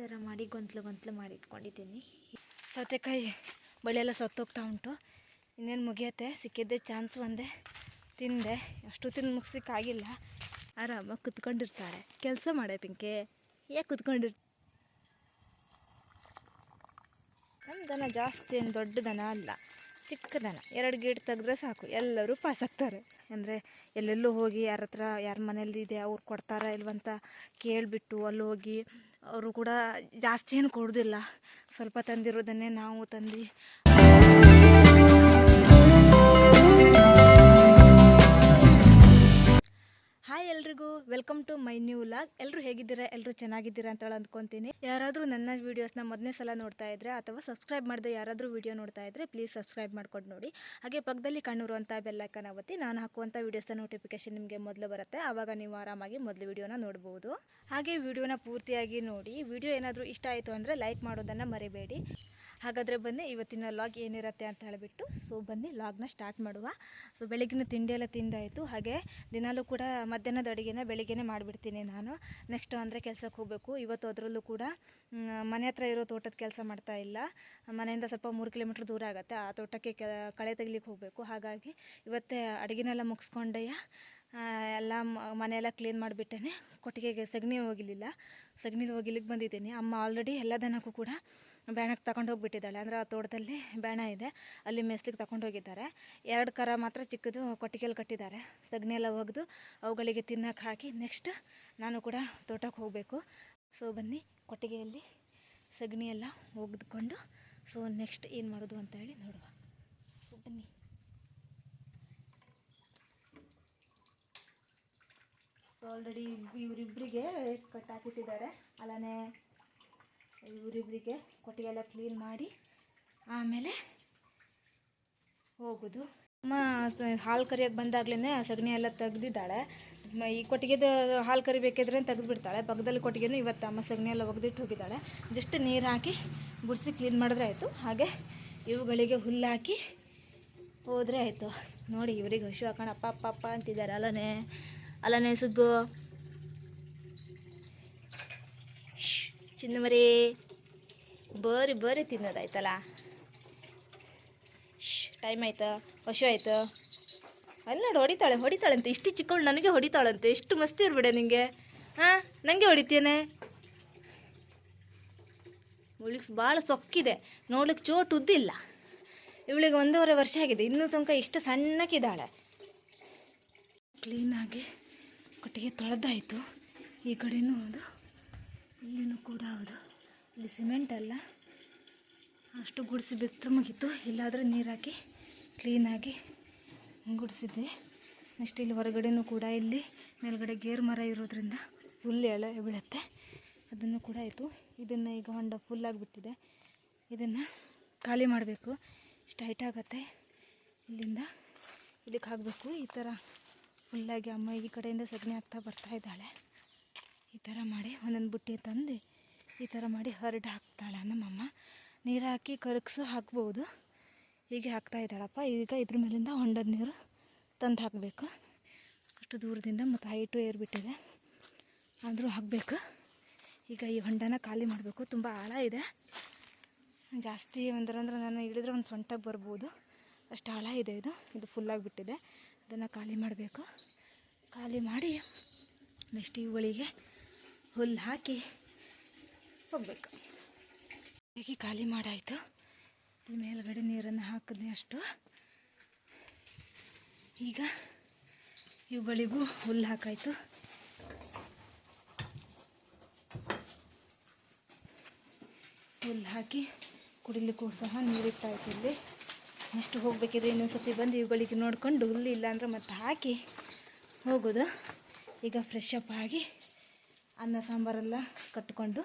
ಥರ ಮಾಡಿ ಗೊಂತ್ಲು ಮಾಡಿ ಇಟ್ಕೊಂಡಿದ್ದೀನಿ. ಸೌತೆಕಾಯಿ ಬಳ್ಳಿಯೆಲ್ಲ ಸತ್ತೋಗ್ತಾ ಉಂಟು. ಇನ್ನೇನು ಮುಗಿಯತ್ತೆ. ಸಿಕ್ಕಿದ್ದೆ ಚಾನ್ಸ್ ಒಂದೇ ತಿಂದೆ. ಅಷ್ಟು ತಿಂದು ಮುಗಿಸ್ಲಿಕ್ಕಾಗಿಲ್ಲ. ಆರಾಮಾಗಿ ಕುತ್ಕೊಂಡಿರ್ತಾಳೆ. ಕೆಲಸ ಮಾಡೇ ಪಿಂಕೆ, ಯಾಕೆ ಕುತ್ಕೊಂಡಿರ್ತಾಳೆ? ನಮ್ಮ ದನ ಜಾಸ್ತಿ ಏನು ದೊಡ್ಡ ದನ ಅಲ್ಲ, ಚಿಕ್ಕ ದನ. 2 ಗೇಟ್ ತೆಗೆದ್ರೆ ಸಾಕು, ಎಲ್ಲರೂ ಪಾಸ್ ಆಗ್ತಾರೆ. ಅಂದರೆ ಎಲ್ಲೆಲ್ಲೂ ಹೋಗಿ ಯಾರ ಹತ್ರ ಯಾರ ಮನೇಲಿದೆ ಅವ್ರು ಕೊಡ್ತಾರಾ ಇಲ್ವಂತ ಕೇಳಿಬಿಟ್ಟು ಅಲ್ಲಿ ಹೋಗಿ ಅವರು ಕೂಡ ಜಾಸ್ತಿ ಏನು ಕೊಡೋದಿಲ್ಲ. ಸ್ವಲ್ಪ ತಂದಿರೋದನ್ನೇ ನಾವು ತಂದು ಹಾಯ್ ಎಲ್ರಿಗೂ, welcome to my new vlog. ಎಲ್ಲರೂ ಹೇಗಿದ್ದೀರಾ? ಎಲ್ಲರೂ ಚೆನ್ನಾಗಿದ್ದೀರಾ ಅಂತ ಅಂದ್ಕೊತೀನಿ. ಯಾರಾದರೂ ನನ್ನ ವೀಡಿಯೋಸ್ನ ಮೊದಲನೇ ಸಲ ನೋಡ್ತಾ ಇದ್ದರೆ ಅಥವಾ ಸಬ್ಸ್ಕ್ರೈಬ್ ಮಾಡದೆ ಯಾರಾದರೂ ವೀಡಿಯೋ ನೋಡ್ತಾ ಇದ್ದರೆ ಪ್ಲೀಸ್ ಸಬ್ಸ್ಕ್ರೈಬ್ ಮಾಡ್ಕೊಂಡು ನೋಡಿ. ಹಾಗೆ ಪಕ್ಕದಲ್ಲಿ ಕಾಣಿರುವಂಥ ಬೆಲ್ ಐಕಾನ್ ಒತ್ತಿ ನಾನು ಹಾಕುವಂಥ ವೀಡಿಯೋಸ್ನ ನೋಟಿಫಿಕೇಶನ್ ನಿಮಗೆ ಮೊದಲು ಬರುತ್ತೆ. ಆವಾಗ ನೀವು ಆರಾಮಾಗಿ ಮೊದಲು ವೀಡಿಯೋನ ನೋಡ್ಬೋದು. ಹಾಗೆ ವೀಡಿಯೋನ ಪೂರ್ತಿಯಾಗಿ ನೋಡಿ. ವಿಡಿಯೋ ಏನಾದರೂ ಇಷ್ಟ ಆಯಿತು ಅಂದರೆ ಲೈಕ್ ಮಾಡೋದನ್ನು ಮರಿಬೇಡಿ. ಹಾಗಾದರೆ ಬನ್ನಿ ಇವತ್ತಿನ ಲಾಗ್ ಏನಿರುತ್ತೆ ಅಂತ ಹೇಳಿಬಿಟ್ಟು ಬನ್ನಿ ಲಾಗ್ನ ಸ್ಟಾರ್ಟ್ ಮಾಡುವ. ಬೆಳಗಿನ ತಿಂಡಿ ಎಲ್ಲ ತಿಂದಾಯಿತು. ಹಾಗೆ ದಿನಾಲೂ ಕೂಡ ಮಧ್ಯಾಹ್ನದ ಅಡುಗೆನ ಬೆಳಿಗ್ಗೆನೇ ಮಾಡಿಬಿಡ್ತೀನಿ ನಾನು. ನೆಕ್ಸ್ಟ್ ಅಂದರೆ ಕೆಲಸಕ್ಕೆ ಹೋಗಬೇಕು. ಇವತ್ತು ಅದರಲ್ಲೂ ಕೂಡ ಮನೆ ಹತ್ರ ಇರೋ ತೋಟದ ಕೆಲಸ ಮಾಡ್ತಾ ಇಲ್ಲ. ಮನೆಯಿಂದ ಸ್ವಲ್ಪ 3 ಕಿಲೋಮೀಟ್ರ್ ದೂರ ಆಗುತ್ತೆ. ಆ ತೋಟಕ್ಕೆ ಕಳೆ ತೆಗಿಲಿಕ್ಕೆ ಹೋಗಬೇಕು. ಹಾಗಾಗಿ ಇವತ್ತೇ ಅಡುಗೆನೆಲ್ಲ ಮುಗಿಸ್ಕೊಂಡೆಯ ಎಲ್ಲ ಮನೆಯೆಲ್ಲ ಕ್ಲೀನ್ ಮಾಡಿಬಿಟ್ಟೇನೆ. ಕೊಟ್ಟಿಗೆಗೆ ಸಗಣಿ ಹೋಗಿಲಿಲ್ಲ, ಸಗಣಿ ಹೋಗಿಲಿಕ್ಕೆ ಬಂದಿದ್ದೀನಿ. ಅಮ್ಮ ಆಲ್ರೆಡಿ ಎಲ್ಲ ದನಕ್ಕೂ ಕೂಡ ಬ್ಯಾಣಕ್ಕೆ ತಗೊಂಡು ಹೋಗಿಬಿಟ್ಟಿದ್ದಾಳೆ. ಅಂದರೆ ಆ ತೋಟದಲ್ಲಿ ಬ್ಯಾಣ ಇದೆ, ಅಲ್ಲಿ ಮೇಸ್ಲಿಕ್ಕೆ ತಗೊಂಡು ಹೋಗಿದ್ದಾರೆ. 2 ಕರ ಮಾತ್ರ ಚಿಕ್ಕದು ಕೊಟ್ಟಿಗೆಯಲ್ಲಿ ಕಟ್ಟಿದ್ದಾರೆ. ಸಗಣಿ ಎಲ್ಲ ಒಗೆದು ಅವುಗಳಿಗೆ ತಿನ್ನಕ್ಕೆ ಹಾಕಿ ನೆಕ್ಸ್ಟ್ ನಾನು ಕೂಡ ತೋಟಕ್ಕೆ ಹೋಗಬೇಕು. ಬನ್ನಿ ಕೊಟ್ಟಿಗೆಯಲ್ಲಿ ಸಗಣಿ ಎಲ್ಲ ಒಗೆದುಕೊಂಡು ನೆಕ್ಸ್ಟ್ ಏನು ಮಾಡೋದು ಅಂತ ಹೇಳಿ ನೋಡುವ. ಬನ್ನಿ. ಆಲ್ರೆಡಿ ಇವರಿಬ್ಬರಿಗೆ ಕಟ್ಟಾಕಿಟ್ಟಿದ್ದಾರೆ. ಅಲ್ಲೇ ಇವರಿಬ್ಬರಿಗೆ ಕೊಟ್ಟಿಗೆ ಎಲ್ಲ ಕ್ಲೀನ್ ಮಾಡಿ ಆಮೇಲೆ ಹೋಗೋದು. ಅಮ್ಮ ಹಾಲು ಕರಿಯೋಕ್ಕೆ ಬಂದಾಗ್ಲೇ ಸಗಣಿ ಎಲ್ಲ ತೆಗ್ದಿದ್ದಾಳೆ. ಈ ಕೊಟ್ಟಿಗೆದು ಹಾಲು ಕರಿಬೇಕಿದ್ರೆ ತೆಗೆದುಬಿಡ್ತಾಳೆ. ಪಕ್ಕದಲ್ಲಿ ಕೊಟ್ಟಿಗೆನೂ ಇವತ್ತು ಅಮ್ಮ ಸಗಣಿ ಎಲ್ಲ ಒಗೆದಿಟ್ಟು ಹೋಗಿದ್ದಾಳೆ. ಜಸ್ಟ್ ನೀರು ಹಾಕಿ ಗುಡಿಸಿ ಕ್ಲೀನ್ ಮಾಡಿದ್ರೆ ಆಯಿತು. ಹಾಗೆ ಇವುಗಳಿಗೆ ಹುಲ್ಲು ಹಾಕಿ ಹೋದರೆ ಆಯಿತು. ನೋಡಿ ಇವರಿಗೆ ಹಸು ಹಾಕೊಂಡು ಅಪ್ಪ ಅಪ್ಪ ಅಪ್ಪ ಅಂತಿದ್ದಾರೆ. ಅಲ್ಲನೇ ಸುಗ್ಗು ಚಿನ್ನಮರಿ ಬರೀ ತಿನ್ನೋದಾಯ್ತಲ್ಲ. ಟೈಮ್ ಆಯ್ತು, ಹಸು ಆಯಿತು. ಅಲ್ಲಿ ನೋಡಿ ಹೊಡಿತಾಳಂತೆ. ಇಷ್ಟು ಚಿಕ್ಕವಳು ನನಗೆ ಹೊಡಿತಾಳಂತೆ. ಎಷ್ಟು ಮಸ್ತಿ ಇರ್ಬೇಡ ನಿನಗೆ. ಹಾಂ, ನನಗೆ ಹೊಡಿತೇನೆ. ಇವಳಿಗೆ ಭಾಳ ಸೊಕ್ಕಿದೆ, ನೋಡ್ಲಿಕ್ಕೆ ಚೋಟು ಉದ್ದಿಲ್ಲ. ಇವಳಿಗೆ 1.5 ವರ್ಷ ಆಗಿದೆ. ಇನ್ನೂ ಸಂಕ ಇಷ್ಟು ಸಣ್ಣಕ್ಕಿದ್ದಾಳೆ. ಕ್ಲೀನಾಗಿ ಕೊಟ್ಟಿಗೆ ತೊಳೆದಾಯಿತು. ಈ ಕಡೆನೂ ಹೌದು, ಇಲ್ಲಿನೂ ಕೂಡ ಹೌದು. ಇಲ್ಲಿ ಸಿಮೆಂಟ್ ಅಲ್ಲ, ಅಷ್ಟು ಗುಡಿಸಿ ಬಿಟ್ಟರೆ ಮುಗೀತು. ಇಲ್ಲಾದರೆ ನೀರು ಹಾಕಿ ಕ್ಲೀನಾಗಿ ಗುಡಿಸಿದ್ದೆ. ನೆಕ್ಸ್ಟ್ ಇಲ್ಲಿ ಹೊರಗಡೆನೂ ಕೂಡ ಇಲ್ಲಿ ಮೇಲ್ಗಡೆ ಗೇರು ಮರ ಇರೋದ್ರಿಂದ ಹುಲ್ಲು ಎಳೆ ಬೀಳುತ್ತೆ, ಅದನ್ನು ಕೂಡ ಆಯಿತು. ಇದನ್ನು ಈಗ ಹೊಂಡ ಫುಲ್ಲಾಗಿಬಿಟ್ಟಿದೆ. ಇದನ್ನು ಖಾಲಿ ಮಾಡಬೇಕು. ಇಷ್ಟು ಹೈಟ್ ಆಗುತ್ತೆ. ಇಲ್ಲಿಂದ ಇಲ್ಲಿಗೆ ಹಾಕಬೇಕು. ಈ ಥರ ಫುಲ್ಲಾಗಿ ಅಮ್ಮ ಈ ಕಡೆಯಿಂದ ಸಗಣಿ ಹಾಕ್ತಾ ಬರ್ತಾ ಇದ್ದಾಳೆ. ಈ ಥರ ಮಾಡಿ ಒಂದೊಂದು ಬುಟ್ಟಿ ತಂದು ಈ ಥರ ಮಾಡಿ ಹರಡು ಹಾಕ್ತಾಳೆ ನಮ್ಮಮ್ಮ. ನೀರು ಹಾಕಿ ಕರಗಿಸು ಹಾಕ್ಬೋದು. ಹೀಗೆ ಹಾಕ್ತಾ ಇದ್ದಾಳಪ್ಪ. ಈಗ ಇದ್ರ ಮೇಲಿಂದ ಹೊಂಡದ ನೀರು ತಂದು ಹಾಕಬೇಕು. ಅಷ್ಟು ದೂರದಿಂದ ಮತ್ತು ಹೈಟು ಏರ್ಬಿಟ್ಟಿದೆ, ಆದರೂ ಹಾಕಬೇಕು. ಈಗ ಈ ಹೊಂಡನ ಖಾಲಿ ಮಾಡಬೇಕು. ತುಂಬ ಆಳ ಇದೆ, ಜಾಸ್ತಿ ಅಂದ್ರೆ ನಾನು ಹಿಡಿದ್ರೆ ಒಂದು ಸೊಂಟಕ್ಕೆ ಬರ್ಬೋದು, ಅಷ್ಟು ಆಳ ಇದೆ. ಇದು ಫುಲ್ಲಾಗಿಬಿಟ್ಟಿದೆ. ಅದನ್ನು ಖಾಲಿ ಮಾಡಬೇಕು. ಖಾಲಿ ಮಾಡಿ ನೆಕ್ಸ್ಟ್ ಇವುಗಳಿಗೆ ಹುಲ್ಲು ಹಾಕಿ ಹೋಗಬೇಕು. ಹೀಗೆ ಖಾಲಿ ಮಾಡಾಯಿತು. ಈ ಮೇಲ್ಗಡೆ ನೀರನ್ನು ಹಾಕಿದ್ನೆ ಅಷ್ಟು. ಈಗ ಇವುಗಳಿಗೂ ಹುಲ್ಲು ಹಾಕಾಯಿತು. ಹುಲ್ಲು ಹಾಕಿ ಕುಡಿಲಿಕ್ಕೂ ಸಹ ನೀರಿಟ್ಟಾಯಿತು. ಇಲ್ಲಿ ನೆಕ್ಸ್ಟ್ ಹೋಗಬೇಕಿದ್ರೆ ಇನ್ನೊಂದು ಸತಿ ಬಂದು ಇವುಗಳಿಗೆ ನೋಡಿಕೊಂಡು ಹುಲ್ಲು ಇಲ್ಲ ಅಂದರೆ ಮತ್ತೆ ಹಾಕಿ ಹೋಗೋದು. ಈಗ ಫ್ರೆಶ್ ಅಪ್ ಆಗಿ ಅನ್ನ ಸಾಂಬಾರೆಲ್ಲ ಕಟ್ಟಿಕೊಂಡು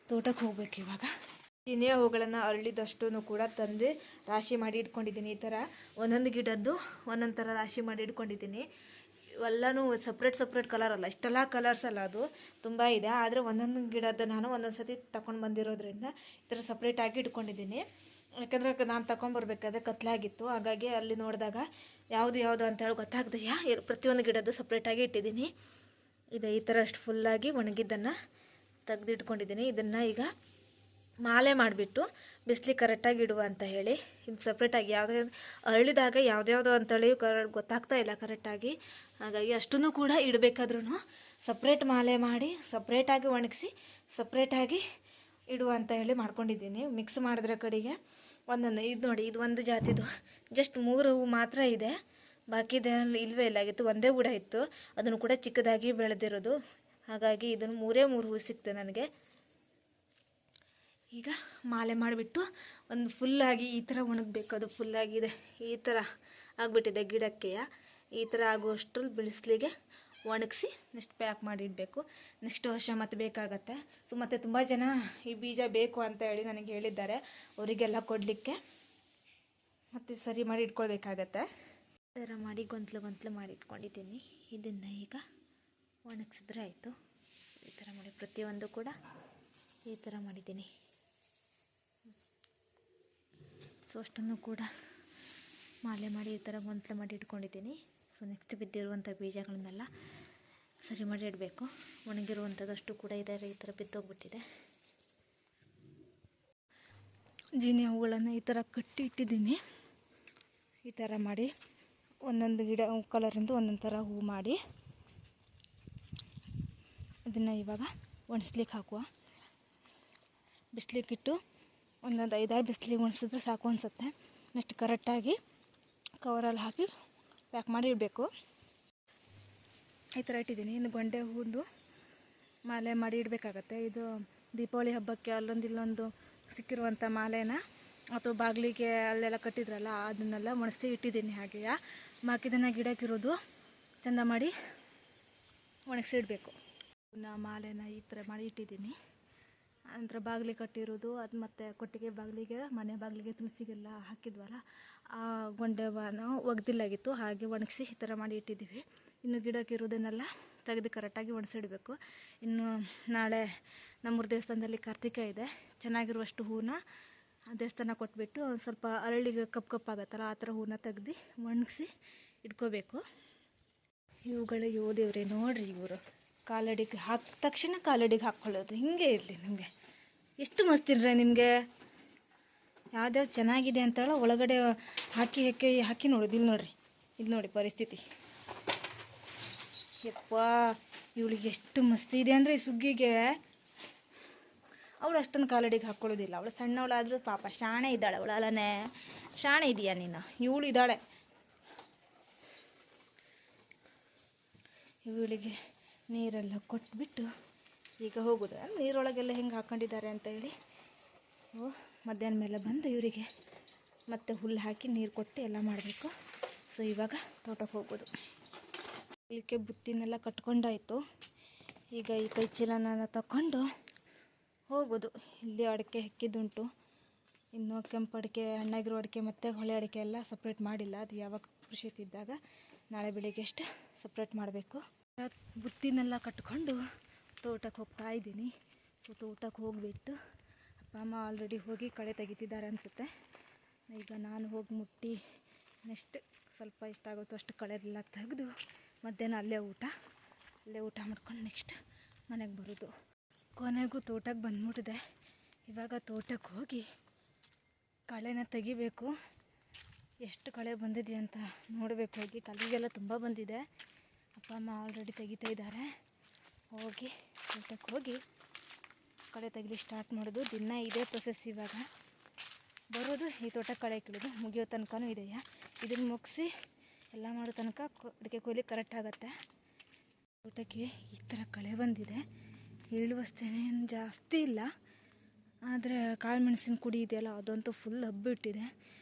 ತೋಟಕ್ಕೆ ಹೋಗ್ಬೇಕು. ಇವಾಗ ಇನ್ನೇ ಹೂಗಳನ್ನು ಅರಳಿದಷ್ಟು ಕೂಡ ತಂದು ರಾಶಿ ಮಾಡಿ ಇಟ್ಕೊಂಡಿದ್ದೀನಿ. ಈ ಥರ ಒಂದೊಂದು ಗಿಡದ್ದು ಒಂದೊಂದು ಥರ ರಾಶಿ ಮಾಡಿ ಇಟ್ಕೊಂಡಿದ್ದೀನಿ. ಇವೆಲ್ಲನೂ ಸಪ್ರೇಟ್ ಕಲರ್ ಅಲ್ಲ, ಇಷ್ಟೆಲ್ಲ ಕಲರ್ಸ್ ಅಲ್ಲ, ಅದು ತುಂಬ ಇದೆ. ಆದರೆ ಒಂದೊಂದು ಗಿಡದ್ದು ನಾನು ಒಂದೊಂದು ಸತಿ ತಗೊಂಡು ಬಂದಿರೋದ್ರಿಂದ ಈ ಥರ ಸಪ್ರೇಟಾಗಿ ಇಟ್ಕೊಂಡಿದ್ದೀನಿ. ಯಾಕಂದರೆ ನಾನು ತಗೊಂಬರ್ಬೇಕಾದ್ರೆ ಕತ್ಲಾಗಿತ್ತು. ಹಾಗಾಗಿ ಅಲ್ಲಿ ನೋಡಿದಾಗ ಯಾವುದು ಅಂತೇಳಿ ಗೊತ್ತಾಗ್ದೆಯಾ ಪ್ರತಿಯೊಂದು ಗಿಡದ್ದು ಸಪ್ರೇಟಾಗಿ ಇಟ್ಟಿದ್ದೀನಿ. ಇದೆ ಈ ಥರ ಅಷ್ಟು ಫುಲ್ಲಾಗಿ ಒಣಗಿದ್ದನ್ನು ತೆಗೆದಿಟ್ಕೊಂಡಿದ್ದೀನಿ. ಇದನ್ನು ಈಗ ಮಾಲೆ ಮಾಡಿಬಿಟ್ಟು ಬಿಸಿಲಿಗೆ ಕರೆಕ್ಟಾಗಿ ಇಡುವ ಅಂತ ಹೇಳಿ ಇದು ಸಪ್ರೇಟಾಗಿ ಯಾವುದೇ ಅರಳಿದಾಗ ಯಾವ್ದ್ಯಾವುದು ಅಂತೇಳಿ ಗೊತ್ತಾಗ್ತಾ ಇಲ್ಲ ಕರೆಕ್ಟಾಗಿ. ಹಾಗಾಗಿ ಅಷ್ಟನ್ನು ಕೂಡ ಇಡಬೇಕಾದ್ರೂ ಸಪ್ರೇಟ್ ಮಾಲೆ ಮಾಡಿ ಸಪ್ರೇಟಾಗಿ ಒಣಗಿಸಿ ಸಪ್ರೇಟಾಗಿ ಇಡುವ ಅಂತ ಹೇಳಿ ಮಾಡ್ಕೊಂಡಿದ್ದೀನಿ. ಮಿಕ್ಸ್ ಮಾಡಿದ್ರೆ ಕಡೆಗೆ ಒಂದೊಂದು ಇದು ನೋಡಿ, ಇದು ಒಂದು ಜಾತಿದು ಜಸ್ಟ್ 3 ಹೂವು ಮಾತ್ರ ಇದೆ, ಬಾಕಿದೇನು ಇಲ್ಲವೇ ಇಲ್ಲ ಆಗಿತ್ತು. ಒಂದೇ ಬುಡ ಇತ್ತು, ಅದನ್ನು ಕೂಡ ಚಿಕ್ಕದಾಗಿ ಬೆಳೆದಿರೋದು. ಹಾಗಾಗಿ ಇದನ್ನು 3 ಹೂವು ಸಿಕ್ತು ನನಗೆ. ಈಗ ಮಾಲೆ ಮಾಡಿಬಿಟ್ಟು ಒಂದು ಫುಲ್ಲಾಗಿ ಈ ಥರ ಒಣಗಬೇಕು. ಅದು ಫುಲ್ಲಾಗಿದೆ, ಈ ಥರ ಆಗಿಬಿಟ್ಟಿದೆ ಗಿಡಕ್ಕೆ. ಈ ಥರ ಆಗುವಷ್ಟರಲ್ಲಿ ಬಿಡಿಸ್ಲಿಗೆ ಒಣಗಿಸಿ ನೆಕ್ಸ್ಟ್ ಪ್ಯಾಕ್ ಮಾಡಿ ಇಡಬೇಕು. ನೆಕ್ಸ್ಟ್ ವರ್ಷ ಮತ್ತೆ ಬೇಕಾಗತ್ತೆ. ಸೊ ಮತ್ತು ತುಂಬ ಜನ ಈ ಬೀಜ ಬೇಕು ಅಂತ ಹೇಳಿ ನನಗೆ ಹೇಳಿದ್ದಾರೆ, ಅವರಿಗೆಲ್ಲ ಕೊಡಲಿಕ್ಕೆ ಮತ್ತು ಸರಿ ಮಾಡಿ ಇಟ್ಕೊಳ್ಬೇಕಾಗತ್ತೆ. ಈ ಥರ ಮಾಡಿ ಗೊಂತ್ಲು ಮಾಡಿ ಇಟ್ಕೊಂಡಿದ್ದೀನಿ. ಇದನ್ನು ಈಗ ಒಣಗಿಸಿದ್ರೆ ಆಯಿತು. ಈ ಥರ ಮಾಡಿ ಪ್ರತಿಯೊಂದು ಕೂಡ ಈ ಥರ ಮಾಡಿದ್ದೀನಿ. ಸೊ ಅಷ್ಟನ್ನು ಕೂಡ ಮಾಲೆ ಮಾಡಿ ಈ ಥರ ಗೊಂತ್ಲು ಮಾಡಿ ಇಟ್ಕೊಂಡಿದ್ದೀನಿ. ಸೊ ನೆಕ್ಸ್ಟ್ ಬಿದ್ದಿರುವಂಥ ಬೀಜಗಳನ್ನೆಲ್ಲ ಸರಿ ಮಾಡಿ ಇಡಬೇಕು. ಒಣಗಿರುವಂಥದ್ದಷ್ಟು ಕೂಡ ಇದೆ, ಈ ಥರ ಬಿದ್ದೋಗ್ಬಿಟ್ಟಿದೆ. ಜೀನಿ ಹೂಗಳನ್ನು ಈ ಥರ ಕಟ್ಟಿ ಇಟ್ಟಿದ್ದೀನಿ. ಈ ಥರ ಮಾಡಿ ಒಂದೊಂದು ಗಿಡ ಕಲರಿಂದ ಒಂದೊಂದು ಥರ ಹೂ ಮಾಡಿ ಇದನ್ನು ಇವಾಗ ಒಣಸ್ಲಿಕ್ಕೆ ಹಾಕುವ. ಬಿಸಿಲಿಕ್ಕಿಟ್ಟು ಒಂದೊಂದು 5-6 ಬಿಸಿಲಿಗೆ ಒಣಸಿದ್ರೆ ಸಾಕು ಅನಿಸುತ್ತೆ. ನೆಕ್ಸ್ಟ್ ಕರೆಕ್ಟಾಗಿ ಕವರಲ್ಲಿ ಹಾಕಿ ಪ್ಯಾಕ್ ಮಾಡಿ ಇಡಬೇಕು. ಈ ಥರ ಇಟ್ಟಿದ್ದೀನಿ. ಇನ್ನು ಗೊಂಡೆ ಹೂದು ಮಾಲೆ ಮಾಡಿ ಇಡಬೇಕಾಗತ್ತೆ. ಇದು ದೀಪಾವಳಿ ಹಬ್ಬಕ್ಕೆ ಅಲ್ಲೊಂದು ಇಲ್ಲೊಂದು ಸಿಕ್ಕಿರುವಂಥ ಮಾಲೆನ ಅಥವಾ ಬಾಗಿಲಿಗೆ ಅಲ್ಲೆಲ್ಲ ಕಟ್ಟಿದ್ರಲ್ಲ ಅದನ್ನೆಲ್ಲ ಒಣಗಿಸಿ ಇಟ್ಟಿದ್ದೀನಿ. ಹಾಗೆ ಬಾಕಿದನ್ನು ಗಿಡಕ್ಕಿರೋದು ಚೆಂದ ಮಾಡಿ ಒಣಗಿಸಿ ಇಡಬೇಕು. ಮಾಲೆನ ಈ ಥರ ಮಾಡಿ ಇಟ್ಟಿದ್ದೀನಿ. ನಂತರ ಬಾಗಿಲಿಗೆ ಕಟ್ಟಿರೋದು ಅದು ಮತ್ತು ಕೊಟ್ಟಿಗೆ ಬಾಗಿಲಿಗೆ, ಮನೆ ಬಾಗಿಲಿಗೆ, ತುಳಸಿಗೆಲ್ಲ ಹಾಕಿದ್ವಲ್ಲ ಆ ಗೊಂಡೆವನ್ನು ಒಗ್ದಿಲ್ಲಾಗಿತ್ತು, ಹಾಗೆ ಒಣಗಿಸಿ ಈ ಥರ ಮಾಡಿ ಇಟ್ಟಿದ್ದೀವಿ. ಇನ್ನು ಗಿಡಕ್ಕಿರೋದನ್ನೆಲ್ಲ ತೆಗೆದು ಕರೆಕ್ಟಾಗಿ ಒಣಸಿಡಬೇಕು. ಇನ್ನು ನಾಳೆ ನಮ್ಮೂರ ದೇವಸ್ಥಾನದಲ್ಲಿ ಕಾರ್ತಿಕ ಇದೆ. ಚೆನ್ನಾಗಿರುವಷ್ಟು ಹೂವನ್ನ ದೇವಸ್ಥಾನ ಕೊಟ್ಬಿಟ್ಟು ಒಂದು ಸ್ವಲ್ಪ ಅರಳಿಗೆ ಕಪ್ಪಾಗತ್ತಲ್ಲ ಆ ಥರ ಹೂವನ್ನ ತೆಗ್ದು ಒಣಗಿಸಿ ಇಟ್ಕೋಬೇಕು. ಇವುಗಳಿಗೆ ಓದೇವ್ರೆ ನೋಡ್ರಿ, ಇವರು ಕಾಲಡಿಗೆ ಹಾಕಿದ ತಕ್ಷಣ ಕಾಲಡಿಗೆ ಹಾಕ್ಕೊಳ್ಳೋದು ಹಿಂಗೆ ಇರಲಿ. ನಿಮಗೆ ಎಷ್ಟು ಮಸ್ತಿರ್ರೆ ನಿಮಗೆ ಯಾವ್ದ್ಯಾವ್ದು ಚೆನ್ನಾಗಿದೆ ಅಂತೇಳ ಒಳಗಡೆ ಹಾಕಿ ನೋಡೋದು. ಇಲ್ಲಿ ನೋಡ್ರಿ, ಇಲ್ಲಿ ನೋಡಿ ಪರಿಸ್ಥಿತಿ. ಯಪ್ಪ ಇವಳಿಗೆ ಎಷ್ಟು ಮಸ್ತಿ ಇದೆ ಅಂದರೆ ಈ ಸುಗ್ಗಿಗೆ ಅವಳು ಅಷ್ಟೊಂದು ಕಾಲಡಿಗೆ ಹಾಕ್ಕೊಳ್ಳೋದಿಲ್ಲ. ಅವಳು ಸಣ್ಣವಳಾದರೂ ಪಾಪ ಶಾಣೆ ಇದ್ದಾಳೆ. ಅವಳು ಅಲ್ಲನೇ ಶಾಣೆ ಇದೆಯಾ ನೀನು? ಇವಳು ಇದ್ದಾಳೆ. ಇವಳಿಗೆ ನೀರೆಲ್ಲ ಕೊಟ್ಬಿಟ್ಟು ಈಗ ಹೋಗೋದು. ನೀರೊಳಗೆಲ್ಲ ಹೆಂಗೆ ಹಾಕ್ಕೊಂಡಿದ್ದಾರೆ ಅಂತ ಹೇಳಿ ಮಧ್ಯಾಹ್ನ ಮೇಲೆ ಬಂದು ಇವರಿಗೆ ಮತ್ತೆ ಹುಲ್ಲು ಹಾಕಿ ನೀರು ಕೊಟ್ಟು ಎಲ್ಲ ಮಾಡಬೇಕು. ಸೊ ಇವಾಗ ತೋಟಕ್ಕೆ ಹೋಗೋದು. ಇದಕ್ಕೆ ಬುತ್ತಿನೆಲ್ಲ ಕಟ್ಕೊಂಡಾಯಿತು. ಈಗ ಈ ಕೈ ಚೀಲನ ತಗೊಂಡು ಹೋಗೋದು. ಇಲ್ಲಿ ಅಡಿಕೆ ಹೆಕ್ಕಿದ್ದುಂಟು. ಇನ್ನು ಕೆಂಪು ಅಡಿಕೆ, ಹಣ್ಣಾಗಿರೋ ಅಡಿಕೆ ಮತ್ತು ಹೊಳೆ ಅಡಿಕೆ ಎಲ್ಲ ಸಪ್ರೇಟ್ ಮಾಡಿಲ್ಲ. ಅದು ಯಾವಾಗ ಕೃಷಿ ಇದ್ದಾಗ ನಾಳೆ ಬೆಳಿಗ್ಗೆ ಅಷ್ಟು ಸಪ್ರೇಟ್ ಮಾಡಬೇಕು. ಬುತ್ತಿನೆಲ್ಲ ಕಟ್ಕೊಂಡು ತೋಟಕ್ಕೆ ಹೋಗ್ತಾ ಇದ್ದೀನಿ. ಸೊ ತೋಟಕ್ಕೆ ಹೋಗಿಬಿಟ್ಟು ಅಪ್ಪ ಅಮ್ಮ ಆಲ್ರೆಡಿ ಹೋಗಿ ಕಳೆ ತೆಗಿತಿದ್ದಾರೆ ಅನಿಸುತ್ತೆ. ಈಗ ನಾನು ಹೋಗಿ ಮುಟ್ಟಿ ನೆಕ್ಸ್ಟ್ ಸ್ವಲ್ಪ ಎಷ್ಟಾಗುತ್ತೋ ಅಷ್ಟು ಕಳೆ ಎಲ್ಲ ತೆಗೆದು ಮಧ್ಯಾಹ್ನ ಅಲ್ಲೇ ಊಟ ಮಾಡ್ಕೊಂಡು ನೆಕ್ಸ್ಟ್ ಮನೆಗೆ ಬರೋದು. ಕೊನೆಗೂ ತೋಟಕ್ಕೆ ಬಂದ್ಬಿಟ್ಟಿದೆ. ಇವಾಗ ತೋಟಕ್ಕೆ ಹೋಗಿ ಕಳೆನ ತೆಗಿಬೇಕು. ಎಷ್ಟು ಕಳೆ ಬಂದಿದೆ ಅಂತ ನೋಡಬೇಕು. ಹೋಗಿ ಕಲ್ಲಿಗೆಲ್ಲ ತುಂಬ ಬಂದಿದೆ. ಅಪ್ಪ ಅಮ್ಮ ಆಲ್ರೆಡಿ ತೆಗಿತಾ ಇದ್ದಾರೆ. ಹೋಗಿ ತೋಟಕ್ಕೆ ಹೋಗಿ ಕಳೆ ತೆಗಿಲಿ ಸ್ಟಾರ್ಟ್ ಮಾಡೋದು. ದಿನ ಇದೇ ಪ್ರೊಸೆಸ್. ಇವಾಗ ಬರೋದು, ಈ ತೋಟಕ್ಕೆ ಕಳೆ ಕೀಳೋದು, ಮುಗಿಯೋ ತನಕನೂ ಇದೆಯಾ. ಇದನ್ನು ಮುಗಿಸಿ ಎಲ್ಲ ಮಾಡೋ ತನಕ ಅಡಿಕೆ ಕೊಯ್ಲಿ ಕರೆಕ್ಟ್ ಆಗುತ್ತೆ. ತೋಟಕ್ಕೆ ಈ ಥರ ಕಳೆ ಬಂದಿದೆ. ಇಳುವಸ್ತೇನೇನು ಜಾಸ್ತಿ ಇಲ್ಲ, ಆದರೆ ಕಾಳು ಮೆಣಸಿನ ಕುಡಿ ಇದೆಯಲ್ಲ ಅದಂತೂ ಫುಲ್ ಹಬ್ಬಿಟ್ಟಿದೆ.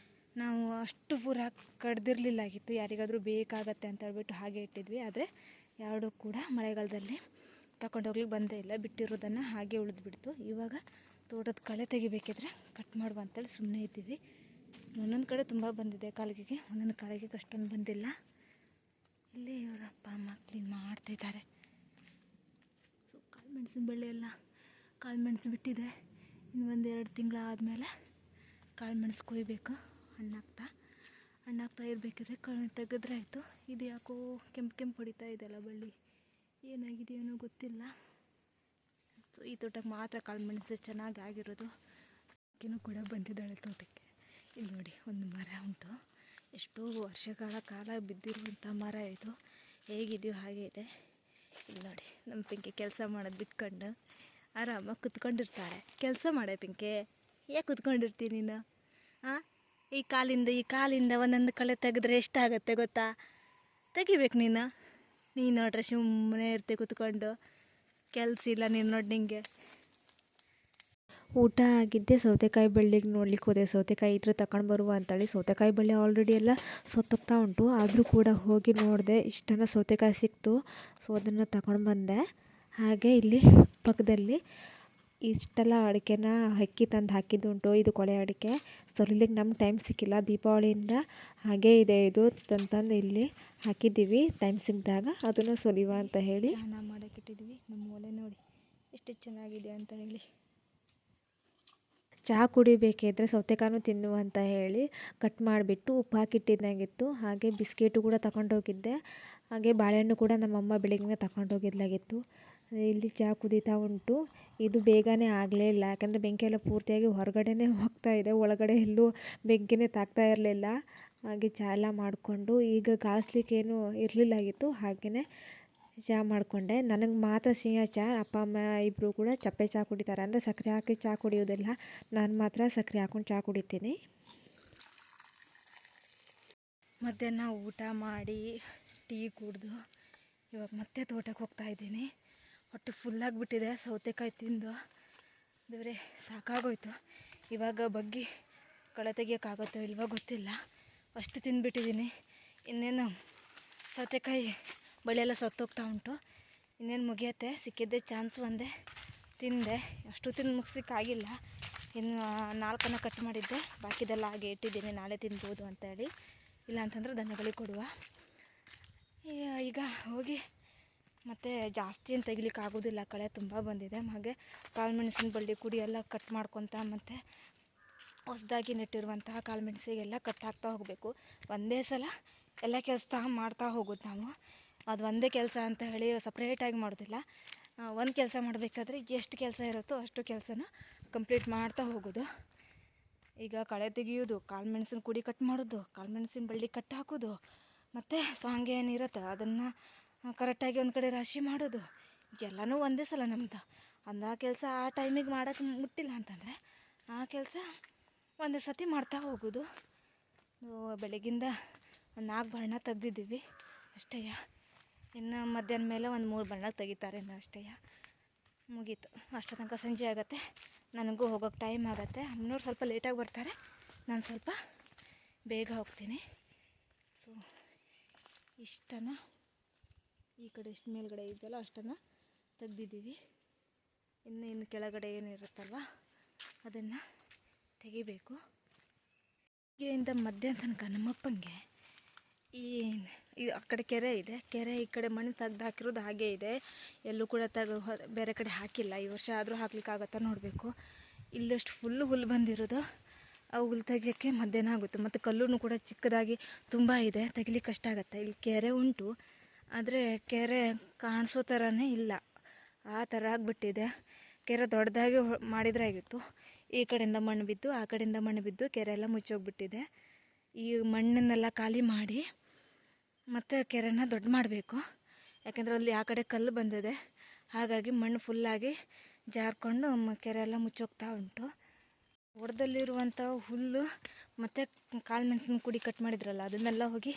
ನಾವು ಅಷ್ಟು ಪೂರ ಕಡ್ದಿರಲಿಲ್ಲಾಗಿತ್ತು. ಯಾರಿಗಾದರೂ ಬೇಕಾಗತ್ತೆ ಅಂತ ಹೇಳ್ಬಿಟ್ಟು ಹಾಗೆ ಇಟ್ಟಿದ್ವಿ. ಆದರೆ ಎರಡೂ ಕೂಡ ಮಳೆಗಾಲದಲ್ಲಿ ತಗೊಂಡೋಗ್ಲಿಕ್ಕೆ ಬಂದೇ ಇಲ್ಲ. ಬಿಟ್ಟಿರೋದನ್ನು ಹಾಗೆ ಉಳಿದ್ಬಿಡ್ತು. ಇವಾಗ ತೋಟದ ಕಳೆ ತೆಗಿಬೇಕಿದ್ರೆ ಕಟ್ ಮಾಡುವ ಅಂತೇಳಿ ಸುಮ್ಮನೆ ಇದ್ದೀವಿ. ಒಂದೊಂದು ಕಡೆ ತುಂಬ ಬಂದಿದೆ ಕಾಲಿಗೆ, ಒಂದೊಂದು ಕಾಲಿಗೆ ಅಷ್ಟೊಂದು ಬಂದಿಲ್ಲ. ಇಲ್ಲಿ ಇವರ ಅಪ್ಪ ಅಮ್ಮ ಕ್ಲೀನ್ ಮಾಡ್ತಿದ್ದಾರೆ. ಸೊ ಕಾಳು ಮೆಣಸಿನ ಬಳ್ಳಿ ಎಲ್ಲ ಕಾಳು ಮೆಣಸು ಬಿಟ್ಟಿದೆ. ಇನ್ನು 1-2 ತಿಂಗಳು ಆದಮೇಲೆ ಕಾಳು ಮೆಣಸು ಕೊಯ್ಬೇಕು. ಹಣ್ಣಾಗ್ತಾ ಇರಬೇಕಿದ್ರೆ ಕಳೆ ತೆಗೆದ್ರೆ ಆಯಿತು. ಇದು ಯಾಕೋ ಕೆಂಪು ಹೊಡಿತಾ ಇದೆಯಲ್ಲ ಬಳ್ಳಿ, ಏನಾಗಿದೆಯೇನೋ ಗೊತ್ತಿಲ್ಲ. ಸೊ ಈ ತೋಟಕ್ಕೆ ಮಾತ್ರ ಕಾಳುಮೆಣಸು ಚೆನ್ನಾಗಿ ಆಗಿರೋದು. ಅಕ್ಕಿನೂ ಕೂಡ ಬಂದಿದ್ದಾಳೆ ತೋಟಕ್ಕೆ. ಇಲ್ಲಿ ನೋಡಿ ಒಂದು ಮರ ಉಂಟು, ಎಷ್ಟೋ ವರ್ಷಗಳ ಕಾಲ ಬಿದ್ದಿರುವಂಥ ಮರ ಇದು. ಹೇಗಿದೆಯೋ ಹಾಗೆ ಇದೆ. ಇಲ್ಲಿ ನೋಡಿ ನಮ್ಮ ಪಿಂಕಿ ಕೆಲಸ ಮಾಡೋದು ಬಿಟ್ಕೊಂಡು ಆರಾಮಾಗಿ ಕುತ್ಕೊಂಡಿರ್ತಾಳೆ. ಕೆಲಸ ಮಾಡೆ ಪಿಂಕೆ, ಯಾಕೆ ಕುತ್ಕೊಂಡಿರ್ತೀನಿ ನೀನು? ಹಾಂ, ಈ ಕಾಲಿಂದ ಒಂದೊಂದು ಕಳೆ ತೆಗೆದ್ರೆ ಎಷ್ಟಾಗತ್ತೆ ಗೊತ್ತಾ? ತೆಗಿಬೇಕು ನೀನು ನೋಡ್ರೆ ಸುಮ್ಮನೆ ಇರ್ತೆ ಕುತ್ಕೊಂಡು, ಕೆಲಸ ಇಲ್ಲ ನೀನು ನೋಡಿ. ನಿಂಗೆ ಊಟ ಆಗಿದ್ದೆ ಸೌತೆಕಾಯಿ ಬಳ್ಳಿಗೆ ನೋಡ್ಲಿಕ್ಕೆ ಹೋದೆ. ಸೌತೆಕಾಯಿ ಇದ್ರೆ ತಗೊಂಡು ಬರುವ ಅಂತೇಳಿ. ಸೌತೆಕಾಯಿ ಬಳ್ಳಿ ಆಲ್ರೆಡಿ ಎಲ್ಲ ಸತ್ತೋಗ್ತಾ ಉಂಟು, ಆದರೂ ಕೂಡ ಹೋಗಿ ನೋಡಿದೆ. ಇಷ್ಟನ್ನು ಸೌತೆಕಾಯಿ ಸಿಕ್ತು, ಸೊ ಅದನ್ನು ತಗೊಂಡು ಬಂದೆ. ಹಾಗೆ ಇಲ್ಲಿ ಪಕ್ಕದಲ್ಲಿ ಇಷ್ಟೆಲ್ಲ ಅಡಿಕೆನ ಅಕ್ಕಿ ತಂದು ಹಾಕಿದ್ದುಂಟು. ಇದು ಕೊಳೆ ಅಡಿಕೆ ಸೊಲಿಲಿಕ್ಕೆ ನಮ್ಗೆ ಟೈಮ್ ಸಿಕ್ಕಿಲ್ಲ, ದೀಪಾವಳಿಯಿಂದ ಹಾಗೇ ಇದೆ. ಇದು ತಂದು ಇಲ್ಲಿ ಹಾಕಿದ್ದೀವಿ, ಟೈಮ್ ಸಿಕ್ಕಿದಾಗ ಅದನ್ನು ಸೊಲಿವ ಅಂತ ಹೇಳಿ ಸ್ನಾನ ಮಾಡೋಕ್ಕಿಟ್ಟಿದ್ವಿ. ನಮ್ಮ ಒಲೆ ನೋಡಿ ಎಷ್ಟು ಚೆನ್ನಾಗಿದೆ ಅಂತ ಹೇಳಿ. ಚಹಾ ಕುಡಿಬೇಕಿದ್ರೆ ಸೌತೆಕಾಯಿ ತಿನ್ನು ಅಂತ ಹೇಳಿ ಕಟ್ ಮಾಡಿಬಿಟ್ಟು ಉಪ್ಪು ಹಾಕಿಟ್ಟಿದ್ದಾಗಿತ್ತು. ಹಾಗೆ ಬಿಸ್ಕೆಟು ಕೂಡ ತಗೊಂಡೋಗಿದ್ದೆ. ಹಾಗೆ ಬಾಳೆಹಣ್ಣು ಕೂಡ ನಮ್ಮಮ್ಮ ಬೆಳಗ್ಗೆ ತಗೊಂಡೋಗಿದ್ಲಾಗಿತ್ತು. ಇಲ್ಲಿ ಚಹಾ ಕುದೀತಾ ಉಂಟು. ಇದು ಬೇಗನೆ ಆಗಲೇ ಇಲ್ಲ, ಯಾಕಂದರೆ ಬೆಂಕಿ ಎಲ್ಲ ಪೂರ್ತಿಯಾಗಿ ಹೊರಗಡೆನೇ ಹೋಗ್ತಾ ಇದೆ, ಒಳಗಡೆ ಎಲ್ಲೂ ಬೆಂಕಿನೇ ತಾಗ್ತಾ ಇರಲಿಲ್ಲ. ಹಾಗೆ ಚಹಾ ಎಲ್ಲ ಮಾಡಿಕೊಂಡು ಈಗ ಕಾಯಿಸ್ಲಿಕ್ಕೇನು ಇರಲಿಲ್ಲಾಗಿತ್ತು, ಹಾಗೆಯೇ ಚಹಾ ಮಾಡಿಕೊಂಡೆ. ನನಗೆ ಮಾತ್ರ ಸಿಹಿ ಚಹಾ, ಅಪ್ಪ ಅಮ್ಮ ಇಬ್ಬರು ಕೂಡ ಚಪ್ಪೆ ಚಹಾ ಕುಡಿತಾರೆ, ಅಂದರೆ ಸಕ್ಕರೆ ಹಾಕಿ ಚಹಾ ಕುಡಿಯೋದಿಲ್ಲ. ನಾನು ಮಾತ್ರ ಸಕ್ಕರೆ ಹಾಕ್ಕೊಂಡು ಚಹಾ ಕುಡಿತೀನಿ. ಮಧ್ಯಾಹ್ನ ಊಟ ಮಾಡಿ ಟೀ ಕುಡಿದು ಇವಾಗ ಮತ್ತೆ ತೋಟಕ್ಕೆ ಹೋಗ್ತಾಯಿದ್ದೀನಿ. ಹೊಟ್ಟೆ ಫುಲ್ಲಾಗಿಬಿಟ್ಟಿದೆ ಸೌತೆಕಾಯಿ ತಿಂದು. ದೇವ್ರೆ ಸಾಕಾಗೋಯ್ತು. ಇವಾಗ ಬಗ್ಗಿ ಕಳೆ ತೆಗಿಯೋಕ್ಕಾಗುತ್ತೋ ಇಲ್ವೋ ಗೊತ್ತಿಲ್ಲ, ಅಷ್ಟು ತಿಂದುಬಿಟ್ಟಿದ್ದೀನಿ. ಇನ್ನೇನು ಸೌತೆಕಾಯಿ ಬಳ್ಳಿಯೆಲ್ಲ ಸತ್ತೋಗ್ತಾ ಉಂಟು, ಇನ್ನೇನು ಮುಗಿಯತ್ತೆ. ಸಿಕ್ಕಿದ್ದೆ ಚಾನ್ಸ್ ಒಂದೇ, ತಿಂದೆ. ಅಷ್ಟು ತಿಂದು ಮುಗಿಸ್ಲಿಕ್ಕಾಗಿಲ್ಲ, ಇನ್ನು 4 ಕಟ್ ಮಾಡಿದ್ದೆ, ಬಾಕಿದೆಲ್ಲ ಹಾಗೆ ಇಟ್ಟಿದ್ದೀನಿ, ನಾಳೆ ತಿನ್ಬೋದು ಅಂತೇಳಿ. ಇಲ್ಲ ಅಂತಂದ್ರೆ ದನಗಳಿಗೆ ಕೊಡುವ. ಈಗ ಹೋಗಿ ಮತ್ತು ಜಾಸ್ತಿ ಏನು ತೆಗಿಲಿಕ್ಕೆ ಆಗೋದಿಲ್ಲ, ಕಳೆ ತುಂಬ ಬಂದಿದೆ. ಹಾಗೆ ಕಾಳುಮೆಣಸಿನ ಬಳ್ಳಿ ಕುಡಿ ಎಲ್ಲ ಕಟ್ ಮಾಡ್ಕೊತ ಮತ್ತು ಹೊಸದಾಗಿ ನೆಟ್ಟಿರುವಂತಹ ಕಾಳುಮೆಣಸಿಗೆಲ್ಲ ಕಟ್ ಹಾಕ್ತಾ ಹೋಗಬೇಕು. ಒಂದೇ ಸಲ ಎಲ್ಲ ಕೆಲಸ ಮಾಡ್ತಾ ಹೋಗೋದು ನಾವು. ಅದು ಒಂದೇ ಕೆಲಸ ಅಂತ ಹೇಳಿ ಸಪ್ರೇಟಾಗಿ ಮಾಡೋದಿಲ್ಲ. ಒಂದು ಕೆಲಸ ಮಾಡಬೇಕಾದ್ರೆ ಎಷ್ಟು ಕೆಲಸ ಇರುತ್ತೋ ಅಷ್ಟು ಕೆಲಸನ ಕಂಪ್ಲೀಟ್ ಮಾಡ್ತಾ ಹೋಗೋದು. ಈಗ ಕಳೆ ತೆಗಿಯೋದು, ಕಾಳುಮೆಣಸಿನ ಕುಡಿ ಕಟ್ ಮಾಡೋದು, ಕಾಳುಮೆಣಸಿನ ಬಳ್ಳಿ ಕಟ್ ಹಾಕೋದು, ಮತ್ತು ಸಾಂಗೆ ಏನಿರುತ್ತೆ ಅದನ್ನು ಕರೆಕ್ಟಾಗಿ ಒಂದು ಕಡೆ ರಾಶಿ ಮಾಡೋದು, ಎಲ್ಲನೂ ಒಂದೇ ಸಲ ನಮ್ಮದು. ಆ ಕೆಲಸ ಆ ಟೈಮಿಗೆ ಮಾಡೋಕ್ಕೆ ಮುಟ್ಟಿಲ್ಲ ಅಂತಂದರೆ ಆ ಕೆಲಸ ಒಂದೇ ಸತಿ ಮಾಡ್ತಾ ಹೋಗೋದು. ಬೆಳಗಿಂದ ಒಂದು 4 ಬಣ್ಣ ತೆಗ್ದಿದ್ದೀವಿ ಅಷ್ಟೇ. ಇನ್ನು ಮಧ್ಯಾಹ್ನ ಮೇಲೆ ಒಂದು 3 ಬಣ್ಣ ತೆಗಿತಾರೆ ಇನ್ನು ಅಷ್ಟೇ, ಮುಗೀತು. ಅಷ್ಟು ತನಕ ಸಂಜೆ ಆಗುತ್ತೆ, ನನಗೂ ಹೋಗೋಕ್ಕೆ ಟೈಮ್ ಆಗುತ್ತೆ. ಅಮ್ಮನವ್ರು ಸ್ವಲ್ಪ ಲೇಟಾಗಿ ಬರ್ತಾರೆ, ನಾನು ಸ್ವಲ್ಪ ಬೇಗ ಹೋಗ್ತೀನಿ. ಸೊ ಇಷ್ಟನ್ನು ಈ ಕಡೆ ಎಷ್ಟು ಮೇಲ್ಗಡೆ ಇದೆಯಲ್ಲ ಅಷ್ಟನ್ನು ತೆಗ್ದಿದ್ದೀವಿ. ಇನ್ನು ಕೆಳಗಡೆ ಏನಿರುತ್ತಲ್ವ ಅದನ್ನು ತೆಗಿಬೇಕು. ಹೀಗೆಯಿಂದ ಮಧ್ಯಾಹ್ನ ತನಕ ನಮ್ಮಪ್ಪಂಗೆ ಈ ಆ ಕಡೆ ಕೆರೆ ಇದೆ, ಕೆರೆ ಈ ಕಡೆ ಮಣ್ಣು ತೆಗ್ದು ಹಾಕಿರೋದು ಹಾಗೇ ಇದೆ, ಎಲ್ಲೂ ಕೂಡ ಬೇರೆ ಕಡೆ ಹಾಕಿಲ್ಲ. ಈ ವರ್ಷ ಆದರೂ ಹಾಕ್ಲಿಕ್ಕಾಗತ್ತಾ ನೋಡಬೇಕು. ಇಲ್ಲಷ್ಟು ಹುಲ್ಲು ಬಂದಿರೋದು, ಆ ಹುಲ್ಲು ತೆಗಿಯೋಕ್ಕೆ ಮಧ್ಯಾಹ್ನ ಆಗುತ್ತೆ. ಮತ್ತು ಕಲ್ಲೂ ಕೂಡ ಚಿಕ್ಕದಾಗಿ ತುಂಬ ಇದೆ, ತೆಗಿಲಿಕ್ಕೆ ಕಷ್ಟ ಆಗುತ್ತೆ. ಇಲ್ಲಿ ಕೆರೆ ಉಂಟು, ಆದರೆ ಕೆರೆ ಕಾಣಿಸೋ ಥರನೇ ಇಲ್ಲ, ಆ ಥರ ಆಗಿಬಿಟ್ಟಿದೆ. ಕೆರೆ ದೊಡ್ಡದಾಗಿ ಮಾಡಿದರೆ ಆಗಿತ್ತು. ಈ ಕಡೆಯಿಂದ ಮಣ್ಣು ಬಿದ್ದು ಆ ಕಡೆಯಿಂದ ಮಣ್ಣು ಬಿದ್ದು ಕೆರೆ ಎಲ್ಲ ಮುಚ್ಚೋಗ್ಬಿಟ್ಟಿದೆ. ಈ ಮಣ್ಣನ್ನೆಲ್ಲ ಖಾಲಿ ಮಾಡಿ ಮತ್ತು ಕೆರೆನ ದೊಡ್ಡ ಮಾಡಬೇಕು, ಯಾಕೆಂದರೆ ಅಲ್ಲಿ ಆ ಕಡೆ ಕಲ್ಲು ಬಂದಿದೆ. ಹಾಗಾಗಿ ಮಣ್ಣು ಫುಲ್ಲಾಗಿ ಜಾರ್ಕೊಂಡು ಕೆರೆ ಎಲ್ಲ ಮುಚ್ಚೋಗ್ತಾ ಉಂಟು. ಹೊರದಲ್ಲಿರುವಂಥ ಹುಲ್ಲು ಮತ್ತು ಕಾಳುಮೆಣಸಿನ ಕುಡಿ ಕಟ್ ಮಾಡಿದ್ರಲ್ಲ ಅದನ್ನೆಲ್ಲ ಹೋಗಿ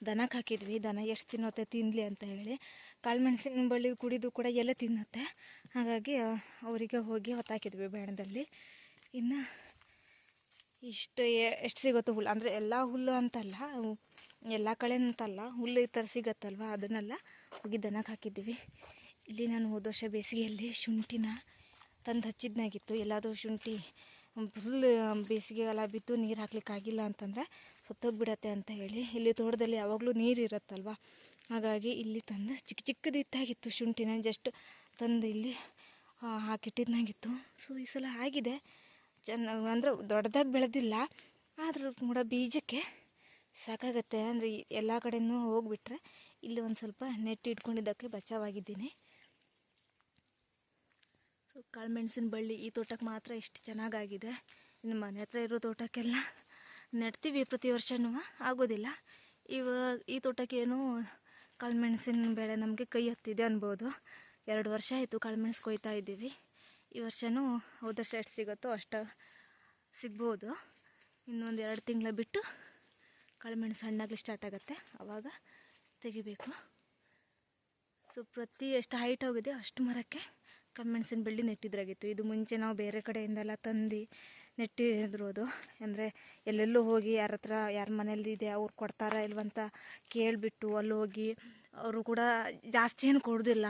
ದನಕ್ಕೆ ಹಾಕಿದ್ವಿ. ದನ ಎಷ್ಟು ತಿನ್ನುತ್ತೆ ತಿನ್ನಲಿ ಅಂತ ಹೇಳಿ. ಕಾಳುಮೆಣಸಿನ ಬಳ್ಳಿ ಕುಡಿದು ಕೂಡ ಎಲೆ ತಿನ್ನುತ್ತೆ, ಹಾಗಾಗಿ ಅವರಿಗೆ ಹೋಗಿ ಹೊತ್ತಾಕಿದ್ವಿ ಬೇಣದಲ್ಲಿ. ಇನ್ನು ಎಷ್ಟು ಸಿಗುತ್ತೋ ಹುಲ್ಲು, ಅಂದರೆ ಎಲ್ಲ ಹುಲ್ಲು ಅಂತಲ್ಲ, ಎಲ್ಲ ಕಡೆ ಅಂತಲ್ಲ, ಹುಲ್ಲು ಈ ಥರ ಸಿಗತ್ತಲ್ವ ಅದನ್ನೆಲ್ಲ ಹೋಗಿ ದನಕ್ಕೆ ಹಾಕಿದ್ದೀವಿ. ಇಲ್ಲಿ ನಾನು ಹೋದ ವರ್ಷ ಬೇಸಿಗೆಯಲ್ಲಿ ಶುಂಠಿನ ತಂದು ಹಚ್ಚಿದ್ನಾಗಿತ್ತು. ಎಲ್ಲಾದರೂ ಶುಂಠಿ ಫುಲ್ ಬೇಸಿಗೆಗಾಲ ಬಿದ್ದು ನೀರು ಹಾಕ್ಲಿಕ್ಕಾಗಿಲ್ಲ ಅಂತಂದರೆ ಸತ್ತೋಗ್ಬಿಡತ್ತೆ ಅಂತ ಹೇಳಿ, ಇಲ್ಲಿ ತೋಟದಲ್ಲಿ ಯಾವಾಗಲೂ ನೀರು ಇರುತ್ತಲ್ವ, ಹಾಗಾಗಿ ಇಲ್ಲಿ ತಂದು ಚಿಕ್ಕದಿತ್ತಾಗಿತ್ತು ಶುಂಠಿನ ಜಸ್ಟ್ ತಂದು ಇಲ್ಲಿ ಹಾಕಿಟ್ಟಿದ್ನಾಗಿತ್ತು. ಸೊ ಈ ಸಲ ಆಗಿದೆ ಚೆನ್ನಾಗಿ, ಅಂದರೆ ದೊಡ್ಡದಾಗಿ ಬೆಳೆದಿಲ್ಲ, ಆದರೂ ಕೂಡ ಬೀಜಕ್ಕೆ ಸಾಕಾಗತ್ತೆ. ಅಂದರೆ ಎಲ್ಲ ಕಡೆಯೂ ಹೋಗಿಬಿಟ್ರೆ ಇಲ್ಲಿ ಒಂದು ಸ್ವಲ್ಪ ನೆಟ್ ಇಟ್ಕೊಂಡಿದ್ದಕ್ಕೆ ಬಚಾವಾಗಿದ್ದೀನಿ. ಸೊ ಸೊ ಕಾಳುಮೆಣಸಿನ ಬಳ್ಳಿ ಈ ತೋಟಕ್ಕೆ ಮಾತ್ರ ಎಷ್ಟು ಚೆನ್ನಾಗಾಗಿದೆ. ಇನ್ನು ಮನೆ ಹತ್ರ ಇರೋ ತೋಟಕ್ಕೆಲ್ಲ ನೆಡ್ತೀವಿ ಪ್ರತಿ ವರ್ಷವೂ, ಆಗೋದಿಲ್ಲ. ಇವಾಗ ಈ ತೋಟಕ್ಕೇನು ಕಾಳುಮೆಣಸಿನ ಬೆಳೆ ನಮಗೆ ಕೈ ಹತ್ತಿದೆ ಅನ್ಬೋದು. 2 ವರ್ಷ ಆಯಿತು ಕಾಳುಮೆಣಸು ಕೊಯ್ತಾ ಇದ್ದೀವಿ. ಈ ವರ್ಷವೂ ಹೋದ ವರ್ಷ ಎಷ್ಟು ಸಿಗುತ್ತೋ ಅಷ್ಟು ಸಿಗ್ಬೋದು. ಇನ್ನೊಂದು 2 ತಿಂಗಳ ಬಿಟ್ಟು ಕಾಳುಮೆಣಸು ಹಣ್ಣಾಗಲಿ ಸ್ಟಾರ್ಟ್ ಆಗುತ್ತೆ, ಆವಾಗ ತೆಗಿಬೇಕು. ಸೊ ಪ್ರತಿ ಎಷ್ಟು ಹೈಟ್ ಹೋಗಿದೆ ಅಷ್ಟು ಮರಕ್ಕೆ ಕಾಳುಮೆಣಸಿನ ಬಳ್ಳಿ ನೆಟ್ಟಿದ್ರಾಗಿತ್ತು. ಇದು ಮುಂಚೆ ನಾವು ಬೇರೆ ಕಡೆಯಿಂದೆಲ್ಲ ತಂದು ನೆಟ್ಟಿರೋದು. ಅಂದರೆ ಎಲ್ಲೆಲ್ಲೂ ಹೋಗಿ ಯಾರ ಮನೇಲಿ ಇದೆ ಅವ್ರು ಕೊಡ್ತಾರಾ ಇಲ್ವಂತ ಕೇಳಿಬಿಟ್ಟು ಅಲ್ಲಿ ಹೋಗಿ ಅವರು ಕೂಡ ಜಾಸ್ತಿ ಏನು ಕೊಡೋದಿಲ್ಲ.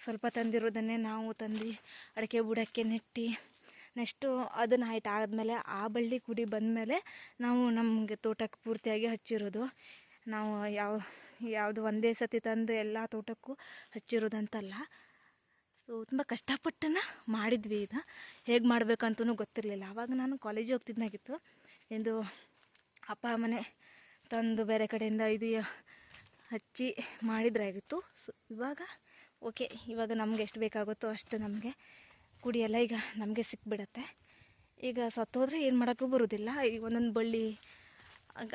ಸ್ವಲ್ಪ ತಂದಿರೋದನ್ನೇ ನಾವು ತಂದು ಅಡಿಕೆ ಬುಡಕ್ಕೆ ನೆಟ್ಟು ನೆಕ್ಸ್ಟು ಅದನ್ನು ಹೈಟ್ ಆದಮೇಲೆ ಆ ಬಳ್ಳಿ ಕುಡಿ ಬಂದಮೇಲೆ ನಾವು ನಮಗೆ ತೋಟಕ್ಕೆ ಪೂರ್ತಿಯಾಗಿ ಹಚ್ಚಿರೋದು. ನಾವು ಯಾವುದು ಒಂದೇ ಸತಿ ತಂದು ಎಲ್ಲ ತೋಟಕ್ಕೂ ಹಚ್ಚಿರೋದಂತಲ್ಲ. ಸೊ ತುಂಬ ಕಷ್ಟಪಟ್ಟನ್ನು ಮಾಡಿದ್ವಿ. ಇದು ಹೇಗೆ ಮಾಡಬೇಕಂತೂ ಗೊತ್ತಿರಲಿಲ್ಲ. ಆವಾಗ ನಾನು ಕಾಲೇಜಿಗೆ ಹೋಗ್ತಿದ್ದಾಗಿತ್ತು. ಎಂದು ಅಪ್ಪ ಮನೆ ತಂದು ಬೇರೆ ಕಡೆಯಿಂದ ಇದು ಹಚ್ಚಿ ಮಾಡಿದ್ರಾಗಿತ್ತು. ಸೊ ಇವಾಗ ಓಕೆ, ಇವಾಗ ನಮ್ಗೆ ಎಷ್ಟು ಬೇಕಾಗುತ್ತೋ ಅಷ್ಟು ನಮಗೆ ಕುಡಿಯೆಲ್ಲ ಈಗ ನಮಗೆ ಸಿಕ್ಬಿಡತ್ತೆ. ಈಗ ಸತ್ತೋದ್ರೆ ಏನು ಮಾಡೋಕ್ಕೂ ಬರೋದಿಲ್ಲ. ಈಗ ಒಂದೊಂದು ಬಳ್ಳಿ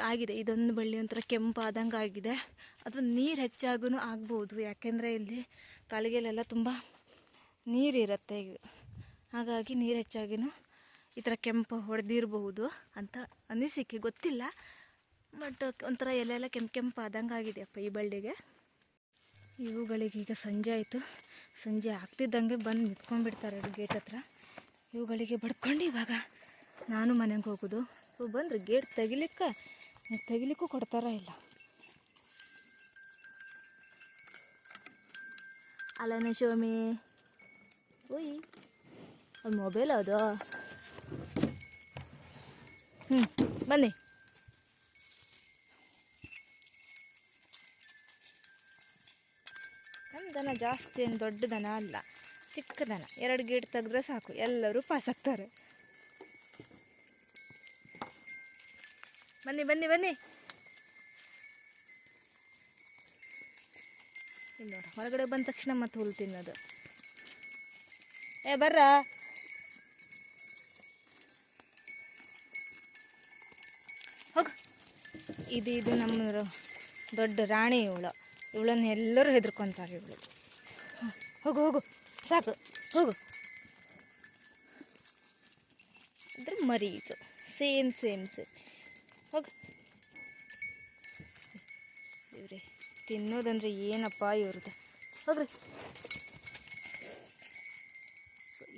ಆಗಿದೆ, ಇದೊಂದು ಬಳ್ಳಿ ಒಂಥರ ಕೆಂಪು ಆದಂಗೆ ಆಗಿದೆ. ಅದು ನೀರು ಹೆಚ್ಚಾಗೂ ಆಗ್ಬೋದು, ಯಾಕೆಂದರೆ ಇಲ್ಲಿ ಕಾಲಿಗೆಲೆಲ್ಲ ತುಂಬ ನೀರಿರುತ್ತೆ. ಈಗ ಹಾಗಾಗಿ ನೀರು ಹೆಚ್ಚಾಗಿನೂ ಈ ಥರ ಕೆಂಪು ಹೊಡೆದಿರಬಹುದು ಅಂತ ಅನಿಸಿಕೆ, ಗೊತ್ತಿಲ್ಲ. ಬಟ್ ಒಂಥರ ಎಲೆಲ್ಲ ಕೆಂಪು ಆದಂಗೆ ಆಗಿದೆಯಪ್ಪ ಈ ಬಳ್ಳಿಗೆ. ಇವುಗಳಿಗೆ ಈಗ ಸಂಜೆ ಆಯಿತು. ಸಂಜೆ ಆಗ್ತಿದ್ದಂಗೆ ಬಂದು ನಿಂತ್ಕೊಂಡ್ಬಿಡ್ತಾರೆ ಗೇಟ್ ಹತ್ರ. ಇವುಗಳಿಗೆ ಬಡ್ಕೊಂಡು ಇವಾಗ ನಾನು ಮನೆಗೆ ಹೋಗೋದು. ಸೊ ಬಂದರೆ ಗೇಟ್ ತೆಗಿಲಿಕ್ಕೂ ಕೊಡ್ತಾರ ಇಲ್ಲ. ಅಲ್ಲನೇ ಶೋಮಿ ಓಯ್, ಅದು ಮೊಬೈಲ್ ಅದು. ಬನ್ನಿ. ನಮ್ಮ ದನ ಜಾಸ್ತಿ ಏನು ದೊಡ್ಡ ದನ ಅಲ್ಲ, ಚಿಕ್ಕ ದನ. 2 ಗೇಟ್ ತೆಗೆದ್ರೆ ಸಾಕು, ಎಲ್ಲರೂ ಪಾಸ್ ಆಗ್ತಾರೆ. ಬನ್ನಿ ಬನ್ನಿ ಬನ್ನಿ. ಇಲ್ಲಿ ನೋಡ, ಹೊರಗಡೆ ಬಂದ ತಕ್ಷಣ ಮತ್ತೆ ಹುಲ್ಲು ತಿನ್ನೋದು. ಬರ್ರ. ಹೋಗು. ಇದು ನಮ್ಮ ದೊಡ್ಡ ರಾಣಿ. ಇವಳನ್ನು ಎಲ್ಲರೂ ಹೆದರ್ಕೊತಾರೆ. ಇವಳು ಹೋಗು ಹೋಗು, ಸಾಕು ಹೋಗು. ಅದ್ರ ಮರಿ ಇದು ಸೇಮ್ ಹೋಗು. ಇವ್ರಿ ತಿನ್ನೋದಂದ್ರೆ ಏನಪ್ಪ ಇವ್ರದ್ದು. ಹೋಗ್ರಿ.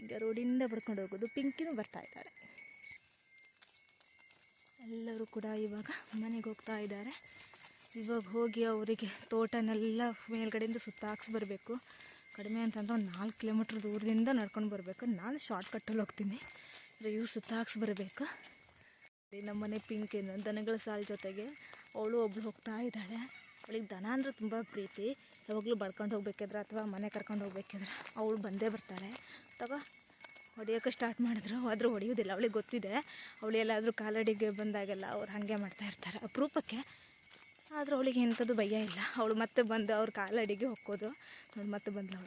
ಈಗ ರೋಡಿಂದ ಬಡ್ಕೊಂಡು ಹೋಗೋದು. ಪಿಂಕಿನೂ ಬರ್ತಾ ಇದ್ದಾಳೆ. ಎಲ್ಲರೂ ಕೂಡ ಇವಾಗ ಮನೆಗೆ ಹೋಗ್ತಾ ಇದ್ದಾರೆ. ಇವಾಗ ಹೋಗಿ ಅವರಿಗೆ ತೋಟನೆಲ್ಲ ಮೇಲ್ಗಡೆಯಿಂದ ಸುತ್ತಾಕ್ಸಿ ಬರಬೇಕು. ಕಡಿಮೆ ಅಂತಂದ್ರೆ ಒಂದು 4 ಕಿಲೋಮೀಟ್ರ್ ದೂರದಿಂದ ನಡ್ಕೊಂಡು ಬರಬೇಕು. ನಾನು ಶಾರ್ಟ್ಕಟ್ಟಲ್ಲಿ ಹೋಗ್ತೀನಿ, ಇವ್ರು ಸುತ್ತಾಕ್ಸಿ ಬರಬೇಕು. ನಮ್ಮ ಮನೆ ಪಿಂಕಿನ ದನಗಳ ಸಾಲ ಜೊತೆಗೆ ಅವಳು ಒಬ್ಳು ಹೋಗ್ತಾ ಇದ್ದಾಳೆ. ಅವಳಿಗೆ ದನ ಅಂದರೆ ತುಂಬ ಪ್ರೀತಿ. ಯಾವಾಗಲೂ ಬಡ್ಕೊಂಡು ಹೋಗ್ಬೇಕಿದ್ರೆ ಅಥವಾ ಮನೆ ಕರ್ಕೊಂಡು ಹೋಗ್ಬೇಕಿದ್ರೆ ಅವಳು ಬಂದೇ ಬರ್ತಾಳೆ. ಹೊಡಿಯೋಕ್ಕೆ ಸ್ಟಾರ್ಟ್ ಮಾಡಿದ್ರು, ಆದರೂ ಹೊಡೆಯೋದಿಲ್ಲ. ಅವಳಿಗೆ ಗೊತ್ತಿದೆ, ಅವಳು ಎಲ್ಲಾದರೂ ಕಾಲಡಿಗೆ ಬಂದಾಗೆಲ್ಲ ಅವ್ರು ಹಾಗೆ ಮಾಡ್ತಾಯಿರ್ತಾರೆ ಅಪರೂಪಕ್ಕೆ. ಆದರೂ ಅವಳಿಗೆ ಎಂಥದ್ದು ಭಯ ಇಲ್ಲ. ಅವಳು ಮತ್ತೆ ಬಂದು ಅವ್ರ ಕಾಲಡಿಗೆ ಹೊಕ್ಕೋದು ನೋಡಿ. ಮತ್ತೆ ಬಂದು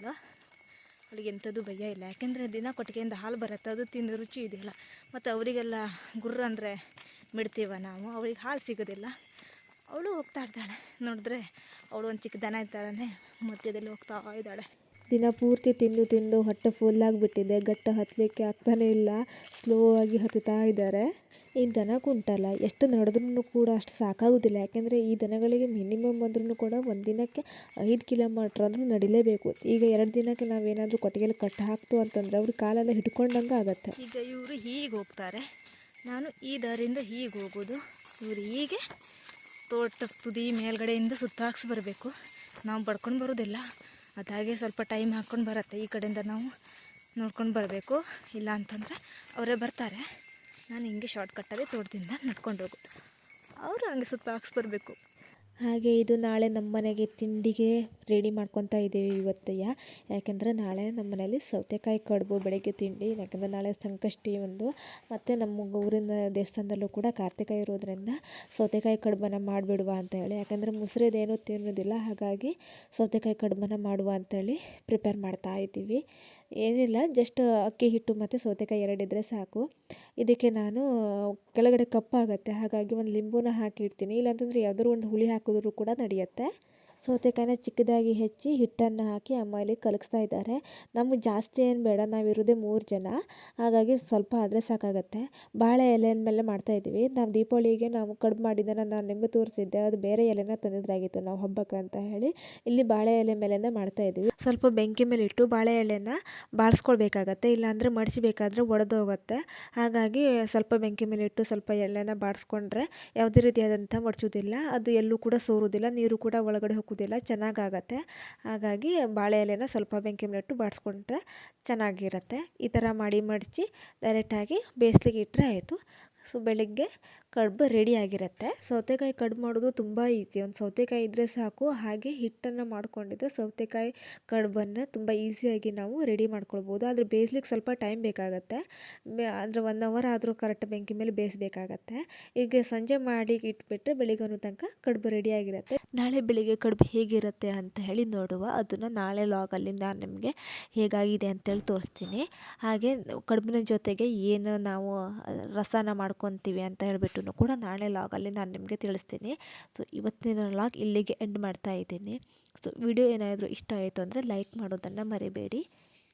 ಅವಳಿಗೆ ಎಂಥದ್ದು ಭಯ ಇಲ್ಲ. ಯಾಕೆಂದರೆ ದಿನ ಕೊಟ್ಟಿಗೆಯಿಂದ ಹಾಲು ಬರುತ್ತೆ, ಅದು ತಿಂದು ರುಚಿ ಇದೆಯಲ್ಲ. ಮತ್ತು ಅವರಿಗೆಲ್ಲ ಗುರ್ರ ಅಂದರೆ ಬಿಡ್ತೀವ ನಾವು, ಅವಳಿಗೆ ಹಾಲು ಸಿಗೋದಿಲ್ಲ. ಅವಳು ಹೋಗ್ತಾ ಇದ್ದಾಳೆ. ನೋಡಿದ್ರೆ ಅವಳು ಒಂದು ಚಿಕ್ಕ ದನ ಇದ್ದಾಳೆ, ಮಧ್ಯದಲ್ಲಿ ಹೋಗ್ತಾ ಇದ್ದಾಳೆ. ದಿನ ಪೂರ್ತಿ ತಿಂದು ಹೊಟ್ಟೆ ಫುಲ್ಲಾಗಿಬಿಟ್ಟಿದೆ. ಗಟ್ಟ ಹತ್ತಲಿಕ್ಕೆ ಆಗ್ತಾನೇ ಇಲ್ಲ, ಸ್ಲೋ ಆಗಿ ಹತ್ತುತ್ತಾ ಇದ್ದಾರೆ. ಈ ದನ ಕುಂಟಲ್ಲ ಎಷ್ಟು ನಡೆದ್ರೂ ಕೂಡ ಅಷ್ಟು ಸಾಕಾಗೋದಿಲ್ಲ. ಯಾಕೆಂದರೆ ಈ ದನಗಳಿಗೆ ಮಿನಿಮಮ್ ಅಂದ್ರೂ ಕೂಡ ಒಂದಿನಕ್ಕೆ 5 ಕಿಲೋಮೀಟ್ರ್ ಅಂದರೂ ನಡಿಲೇಬೇಕು. ಈಗ 2 ದಿನಕ್ಕೆ ನಾವೇನಾದರೂ ಕೊಟ್ಟಿಗೆಯಲ್ಲಿ ಕಟ್ಟು ಹಾಕ್ತು ಅಂತಂದರೆ ಅವ್ರ ಕಾಲೆಲ್ಲ ಹಿಡ್ಕೊಂಡಂಗೆ ಆಗುತ್ತೆ. ಈಗ ಇವರು ಹೀಗೆ ಹೋಗ್ತಾರೆ, ನಾನು ಈ ದಾರಿಯಿಂದ ಹೀಗೆ ಹೋಗೋದು. ಇವರು ಹೀಗೆ ತೋಟ ತುದಿ ಮೇಲ್ಗಡೆಯಿಂದ ಸುತ್ತಾಕ್ಸಿ ಬರಬೇಕು. ನಾವು ಬಡ್ಕೊಂಡು ಬರೋದಿಲ್ಲ, ಅದಾಗೆ ಸ್ವಲ್ಪ ಟೈಮ್ ಹಾಕ್ಕೊಂಡು ಬರುತ್ತೆ. ಈ ಕಡೆಯಿಂದ ನಾವು ನೋಡ್ಕೊಂಡು ಬರಬೇಕು, ಇಲ್ಲ ಅಂತಂದರೆ ಅವರೇ ಬರ್ತಾರೆ. ನಾನು ಹಿಂಗೆ ಶಾರ್ಟ್ಕಟ್ಟಲ್ಲಿ ತೋಟದಿಂದ ನಡ್ಕೊಂಡು ಹೋಗೋದು, ಅವರು ಹಂಗೆ ಸುತ್ತಾಕ್ಸಿ ಬರಬೇಕು. ಹಾಗೆ ಇದು ನಾಳೆ ನಮ್ಮ ಮನೆಗೆ ತಿಂಡಿಗೆ ರೆಡಿ ಮಾಡ್ಕೊತಾ ಇದ್ದೀವಿ ಇವತ್ತಯ್ಯ. ಯಾಕೆಂದರೆ ನಾಳೆ ನಮ್ಮ ಮನೇಲಿ ಸೌತೆಕಾಯಿ ಕಡುಬು ಬೆಳಗ್ಗೆ ತಿಂಡಿ. ಯಾಕೆಂದರೆ ನಾಳೆ ಸಂಕಷ್ಟಿ ಮತ್ತು ನಮ್ಮ ಊರಿನ ದೇವಸ್ಥಾನದಲ್ಲೂ ಕೂಡ ಕಾರ್ತಿಕ ಇರೋದ್ರಿಂದ ಸೌತೆಕಾಯಿ ಕಡುಬನ್ನು ಮಾಡಿಬಿಡುವ ಅಂತೇಳಿ. ಯಾಕೆಂದರೆ ಮುಸ್ರಿದೇನೂ ತಿನ್ನೋದಿಲ್ಲ, ಹಾಗಾಗಿ ಸೌತೆಕಾಯಿ ಕಡುಬನ್ನು ಮಾಡುವ ಅಂತೇಳಿ ಪ್ರಿಪೇರ್ ಮಾಡ್ತಾ ಇದ್ದೀವಿ. ಏನಿಲ್ಲ, ಜಸ್ಟ್ ಅಕ್ಕಿ ಹಿಟ್ಟು ಮತ್ತು ಸೌತೆಕಾಯಿ ಎರಡಿದ್ದರೆ ಸಾಕು. ಇದಕ್ಕೆ ನಾನು ಕೆಳಗಡೆ ಕಪ್ಪಾಗುತ್ತೆ, ಹಾಗಾಗಿ ಒಂದು ಲಿಂಬೂನ ಹಾಕಿಡ್ತೀನಿ. ಇಲ್ಲಾಂತಂದರೆ ಯಾವ್ದಾದ್ರು ಒಂದು ಹುಳಿ ಹಾಕಿದ್ರೂ ಕೂಡ ನಡೆಯುತ್ತೆ. ಸೌತೆಕಾಯಿನ ಚಿಕ್ಕದಾಗಿ ಹೆಚ್ಚಿ ಹಿಟ್ಟನ್ನು ಹಾಕಿ ಅಮ್ಮ ಇಲ್ಲಿ ಕಲಗಿಸ್ತಾ ಇದ್ದಾರೆ. ನಮಗೆ ಜಾಸ್ತಿ ಏನು ಬೇಡ, ನಾವಿರೋದೇ 3 ಜನ, ಹಾಗಾಗಿ ಸ್ವಲ್ಪ ಆದರೆ ಸಾಕಾಗತ್ತೆ. ಬಾಳೆ ಎಲೆಯ ಮೇಲೆ ಮಾಡ್ತಾಯಿದ್ದೀವಿ. ನಾವು ದೀಪಾವಳಿಗೆ ನಾವು ಕಡುಬು ಮಾಡಿದ್ದನ್ನು ನಾನು ನಿಮಗೆ ತೋರಿಸಿದ್ದೆ, ಅದು ಬೇರೆ ಎಲೆನ ತಂದಿದ್ರಾಗಿತ್ತು ನಾವು ಹಬ್ಬಕ್ಕೆ ಅಂತ ಹೇಳಿ. ಇಲ್ಲಿ ಬಾಳೆ ಎಲೆ ಮೇಲೆನೇ ಮಾಡ್ತಾಯಿದ್ದೀವಿ. ಸ್ವಲ್ಪ ಬೆಂಕಿ ಮೇಲೆ ಇಟ್ಟು ಬಾಳೆ ಎಲೆನ ಬಾಡಿಸ್ಕೊಳ್ಬೇಕಾಗತ್ತೆ, ಇಲ್ಲಾಂದರೆ ಮಡಿಸಬೇಕಾದ್ರೆ ಒಡೆದೋಗುತ್ತೆ. ಹಾಗಾಗಿ ಸ್ವಲ್ಪ ಬೆಂಕಿ ಮೇಲೆ ಇಟ್ಟು ಸ್ವಲ್ಪ ಎಲೆನ ಬಾಡಿಸ್ಕೊಂಡ್ರೆ ಯಾವುದೇ ರೀತಿಯಾದಂಥ ಮಡಚೋದಿಲ್ಲ, ಅದು ಎಲ್ಲೂ ಕೂಡ ಸೋರೋದಿಲ್ಲ, ನೀರು ಕೂಡ ಒಳಗಡೆ ಹೋಗೋದಿಲ್ಲ, ಚೆನ್ನಾಗಾಗತ್ತೆ. ಹಾಗಾಗಿ ಬಾಳೆ ಎಲೆನ ಸ್ವಲ್ಪ ಬೆಂಕಿ ಮೇಲೆ ಇಟ್ಟು ಬಾಡಿಸ್ಕೊಂಡ್ರೆ ಚೆನ್ನಾಗಿರುತ್ತೆ. ಈ ಥರ ಮಾಡಿ ಮಡಚಿ ಡೈರೆಕ್ಟಾಗಿ ಬೇಯಿಸ್ಲಿಕ್ಕೆ ಇಟ್ಟರೆ ಆಯಿತು. ಸೊ ಬೆಳಗ್ಗೆ ಕಡುಬು ರೆಡಿಯಾಗಿರುತ್ತೆ. ಸೌತೆಕಾಯಿ ಕಡುಬು ಮಾಡೋದು ತುಂಬ ಈಸಿ. ಒಂದು ಸೌತೆಕಾಯಿ ಇದ್ದರೆ ಸಾಕು. ಹಾಗೆ ಹಿಟ್ಟನ್ನು ಮಾಡ್ಕೊಂಡಿದ್ರೆ ಸೌತೆಕಾಯಿ ಕಡುಬನ್ನು ತುಂಬ ಈಸಿಯಾಗಿ ನಾವು ರೆಡಿ ಮಾಡ್ಕೊಳ್ಬೋದು. ಆದರೆ ಬೇಯಿಸ್ಲಿಕ್ಕೆ ಸ್ವಲ್ಪ ಟೈಮ್ ಬೇಕಾಗತ್ತೆ. ಅಂದರೆ 1 ಅವರ್ ಆದರೂ ಕರೆಕ್ಟ್ ಬೆಂಕಿ ಮೇಲೆ ಬೇಯಿಸ್ಬೇಕಾಗತ್ತೆ. ಈಗ ಸಂಜೆ ಮಾಡಿ ಇಟ್ಬಿಟ್ರೆ ಬೆಳಿಗ್ಗೆ ತನಕ ಕಡುಬು ರೆಡಿಯಾಗಿರುತ್ತೆ. ನಾಳೆ ಬೆಳಿಗ್ಗೆ ಕಡುಬು ಹೇಗಿರುತ್ತೆ ಅಂತ ಹೇಳಿ ನೋಡುವ. ಅದನ್ನು ನಾಳೆ ಲಾಗಲ್ಲಿ ನಾನು ನಿಮಗೆ ಹೇಗಾಗಿದೆ ಅಂತೇಳಿ ತೋರಿಸ್ತೀನಿ. ಹಾಗೆ ಕಡುಬಿನ ಜೊತೆಗೆ ಏನು ನಾವು ರಸನ ಮಾಡ್ಕೊತೀವಿ ಅಂತ ಹೇಳ್ಬಿಟ್ಟು ಕೂಡ ನಾಳೆ ಲಾಗಲ್ಲಿ ನಾನು ನಿಮಗೆ ತಿಳಿಸ್ತೀನಿ. ಸೊ ಇವತ್ತಿನ ಲಾಗ್ ಇಲ್ಲಿಗೆ ಎಂಡ್ ಮಾಡ್ತಾ ಇದ್ದೀನಿ. ಸೊ ವಿಡಿಯೋ ಏನಾದರೂ ಇಷ್ಟ ಆಯಿತು ಅಂದರೆ ಲೈಕ್ ಮಾಡೋದನ್ನು ಮರಿಬೇಡಿ.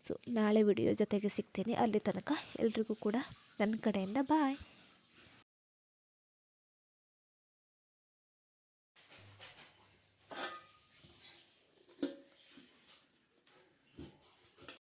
ಸೊ ನಾಳೆ ವಿಡಿಯೋ ಜೊತೆಗೆ ಸಿಗ್ತೀನಿ. ಅಲ್ಲಿ ತನಕ ಎಲ್ರಿಗೂ ಕೂಡ ನನ್ನ ಕಡೆಯಿಂದ ಬಾಯ್.